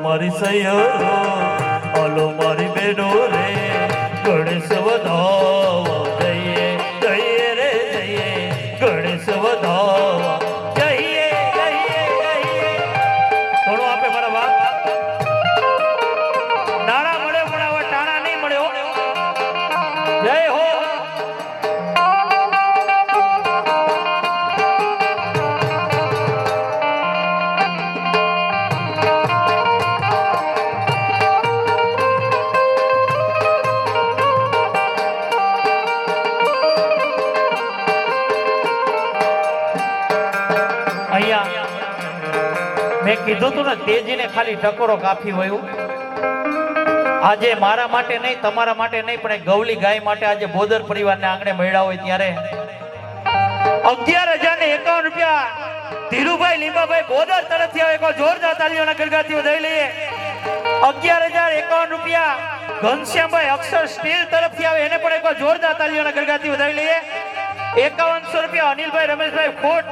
મારી સૈયરો, હાલો મારી બેનો રે, ગણેશ વધાવા જઈએ જઈએ રે જઈએ, ગણેશ વધાવા જઈએ જઈએ જઈએ. થોડો આપે મારા બાપ. નાણા મળ્યો પણ હવે ટાણા નહીં મળ્યો. જય હો. મેં કીધું તું ને તેજીને ખાલી ટકોરો કાફી હોય. આજે મારા માટે નહીં, તમારા માટે નહીં, પણ ગવલી ગાય માટે આજે બોદર પરિવારને આંગણે મળ્યા હોય ત્યારે 11,051 રૂપિયા ધીરુભાઈ લીંબાભાઈ બોદર તરફથી આવે. કોઈ જોરદાર તાલીઓના ગણગાતીઓ દઈ લઈએ. 11,051 રૂપિયા ઘનશ્યામભાઈ અક્ષર સ્ટીલ તરફથી આવે, એને પણ એક જોરદાર તાલીઓના ગણગાતીઓ દઈ લઈએ. 5100 રૂપિયા અનિલભાઈ રમેશભાઈ ખોટ